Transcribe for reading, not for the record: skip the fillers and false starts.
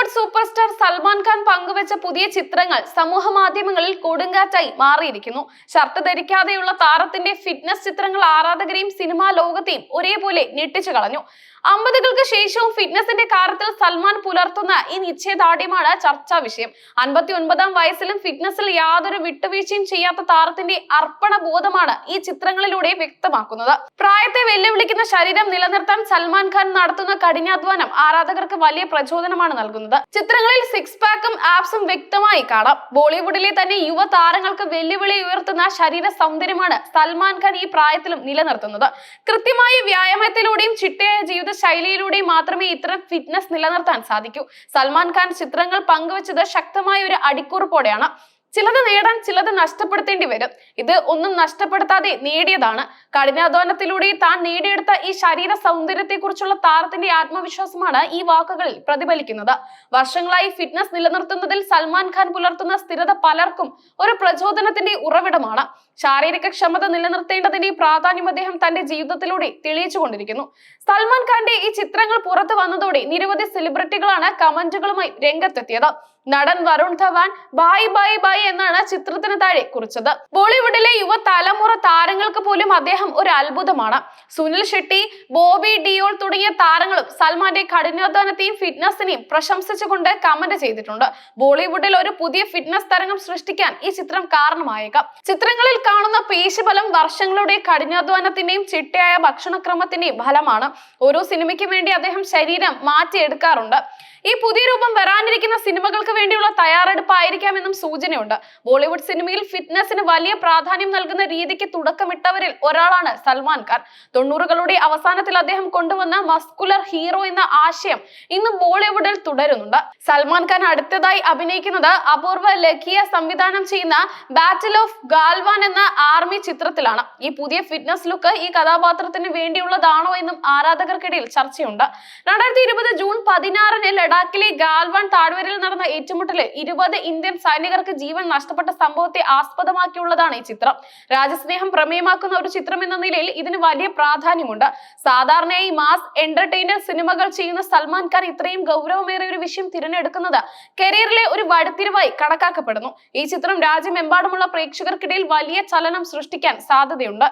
Bollywood super star Salman Khan പങ്കുവച്ച പുതിയ ചിത്രങ്ങൾ സമൂഹ മാധ്യമങ്ങളിൽ കൊടുങ്കാറ്റായി മാറിയിരിക്കുന്നു. ഷർട്ട് ധരിക്കാതെയുള്ള താരത്തിന്റെ ഫിറ്റ്നസ് ചിത്രങ്ങൾ ആരാധകരെയും സിനിമാ ലോകത്തെയും ഒരേപോലെ ഞെട്ടിച്ചു കളഞ്ഞു. 50കൾക്ക് ശേഷവും ഫിറ്റ്നസിന്റെ കാര്യത്തിൽ സൽമാൻ പുലർത്തുന്ന ഈ നിശ്ചയദാർഢ്യമാണ് ചർച്ചാ വിഷയം. 59ാം വയസ്സിലും ഫിറ്റ്നസിൽ യാതൊരു വിട്ടുവീഴ്ചയും ചെയ്യാത്ത താരത്തിന്റെ അർപ്പണ ബോധമാണ് ഈ ചിത്രങ്ങളിലൂടെ വ്യക്തമാക്കുന്നത്. പ്രായത്തെ വെല്ലുവിളിക്കുന്ന ശരീരം നിലനിർത്താൻ സൽമാൻ ഖാൻ നടത്തുന്ന കഠിനാധ്വാനം ആരാധകർക്ക് വലിയ പ്രചോദനമാണ് നൽകുന്നത്. ചിത്രങ്ങളിൽ സിക്സ് പാക്കും ആപ്സും വ്യക്തമായി കാണാം. ബോളിവുഡിലെ തന്നെ യുവ താരങ്ങൾക്ക് വെല്ലുവിളി ഉയർത്തുന്ന ശരീര സൗന്ദര്യമാണ് സൽമാൻ ഖാൻ ഈ പ്രായത്തിലും നിലനിർത്തുന്നത്. കൃത്യമായ വ്യായാമത്തിലൂടെയും ചിട്ടയായ ജീവിത ശൈലിയിലൂടെയും മാത്രമേ ഇത്തരം ഫിറ്റ്നസ് നിലനിർത്താൻ സാധിക്കൂ. സൽമാൻ ഖാൻ ചിത്രങ്ങൾ പങ്കുവച്ചത് ശക്തമായ ഒരു അടിക്കുറിപ്പോടെയാണ്. ചിലത് നേടാൻ ചിലത് നഷ്ടപ്പെടുത്തേണ്ടി വരും. ഇത് ഒന്നും നഷ്ടപ്പെടുത്താതെ നേടിയതാണ്. കഠിനാധ്വാനത്തിലൂടെ താൻ നേടിയെടുത്ത ഈ ശരീര സൗന്ദര്യത്തെ കുറിച്ചുള്ള താരത്തിന്റെ ആത്മവിശ്വാസമാണ് ഈ വാക്കുകളിൽ പ്രതിഫലിക്കുന്നത്. വർഷങ്ങളായി ഫിറ്റ്നസ് നിലനിർത്തുന്നതിൽ സൽമാൻ ഖാൻ പുലർത്തുന്ന സ്ഥിരത പലർക്കും ഒരു പ്രചോദനത്തിന്റെ ഉറവിടമാണ്. ശാരീരിക ക്ഷമത നിലനിർത്തേണ്ടതിന്റെ പ്രാധാന്യം അദ്ദേഹം തന്റെ ജീവിതത്തിലൂടെ തെളിയിച്ചുകൊണ്ടിരിക്കുന്നു. സൽമാൻ ഖാന്റെ ഈ ചിത്രങ്ങൾ പുറത്തു വന്നതോടെ നിരവധി സെലിബ്രിറ്റികളാണ് കമന്റുകളുമായി രംഗത്തെത്തിയത്. നടൻ Varun Dhawan bye bye bye എന്നാണ് ചിത്രത്തിന് താഴെ കുറിച്ചത്. ബോളിവുഡിലെ യുവ തലമുറ താരങ്ങൾക്ക് പോലും അദ്ദേഹം ഒരു അത്ഭുതമാണ്. സുനിൽ ഷെട്ടി, ബോബി ഡിയോൾ തുടങ്ങിയ താരങ്ങളും സൽമാന്റെ കഠിനാധ്വാനത്തെയും ഫിറ്റ്നസിനെയും പ്രശംസിച്ചുകൊണ്ട് കമന്റ് ചെയ്തിട്ടുണ്ട്. ബോളിവുഡിൽ ഒരു പുതിയ ഫിറ്റ്നസ് തരംഗം സൃഷ്ടിക്കാൻ ഈ ചിത്രം കാരണമായേക്കാം. ചിത്രങ്ങളിൽ കാണുന്ന പേശിബലം വർഷങ്ങളുടെ കഠിനാധ്വാനത്തിന്റെയും ചിട്ടയായ ഭക്ഷണക്രമത്തിന്റെയും ഫലമാണ്. ഓരോ സിനിമയ്ക്ക് വേണ്ടി അദ്ദേഹം ശരീരം മാറ്റിയെടുക്കാറുണ്ട്. ഈ പുതിയ രൂപം വരാനിരിക്കുന്ന സിനിമകൾക്ക് വേണ്ടിയുള്ള തയ്യാറെടുപ്പായിരിക്കാമെന്നും സൂചനയുണ്ട്. ബോളിവുഡ് സിനിമയിൽ ഫിറ്റ്നസിന് വലിയ പ്രാധാന്യം നൽകുന്ന രീതിക്ക് തുടക്കമിട്ടവരിൽ ഒരാളാണ് സൽമാൻ ഖാൻ. 90കളുടെ അവസാനത്തിൽ അദ്ദേഹം കൊണ്ടുവന്ന മസ്കുലർ ഹീറോ എന്ന ആശയം ഇന്നും ബോളിവുഡിൽ തുടരുന്നുണ്ട്. സൽമാൻ ഖാൻ അടുത്തതായി അഭിനയിക്കുന്നത് അപൂർവ ലഖിയ സംവിധാനം ചെയ്യുന്ന ബാറ്റിൽ ഓഫ് ഗാൽവാൻ എന്ന ആർമി ചിത്രത്തിലാണ്. ഈ പുതിയ ഫിറ്റ്നസ് ലുക്ക് ഈ കഥാപാത്രത്തിന് വേണ്ടിയുള്ളതാണോ എന്നും ആരാധകർക്കിടയിൽ ചർച്ചയുണ്ട്. 2020 ജൂൺ 16 ലഡാക്കിലെ ഗാൽവാൻ താഴ്വരയിൽ നടന്ന ഏറ്റുമുട്ടലിൽ 20 ഇന്ത്യൻ സൈനികർക്ക് ജീവൻ നഷ്ടപ്പെട്ട സംഭവത്തെ ആസ്പദമാക്കിയുള്ളതാണ് ഈ ചിത്രം. രാജ്യസ്നേഹം പ്രമേയമാക്കുന്ന ഒരു ചിത്രം എന്ന നിലയിൽ ഇതിന് വലിയ പ്രാധാന്യമുണ്ട്. സാധാരണയായി മാസ് എന്റർടൈനർ സിനിമകൾ ചെയ്യുന്ന സൽമാൻ ഖാൻ ഇത്രയും ഗൗരവമേറിയ ഒരു വിഷയം തിരഞ്ഞെടുക്കുന്നത് കരിയറിലെ ഒരു വഴിത്തിരിവായി കണക്കാക്കപ്പെടുന്നു. ഈ ചിത്രം രാജ്യമെമ്പാടുമുള്ള പ്രേക്ഷകർക്കിടയിൽ വലിയ ചലനം സൃഷ്ടിക്കാൻ സാധ്യതയുണ്ട്.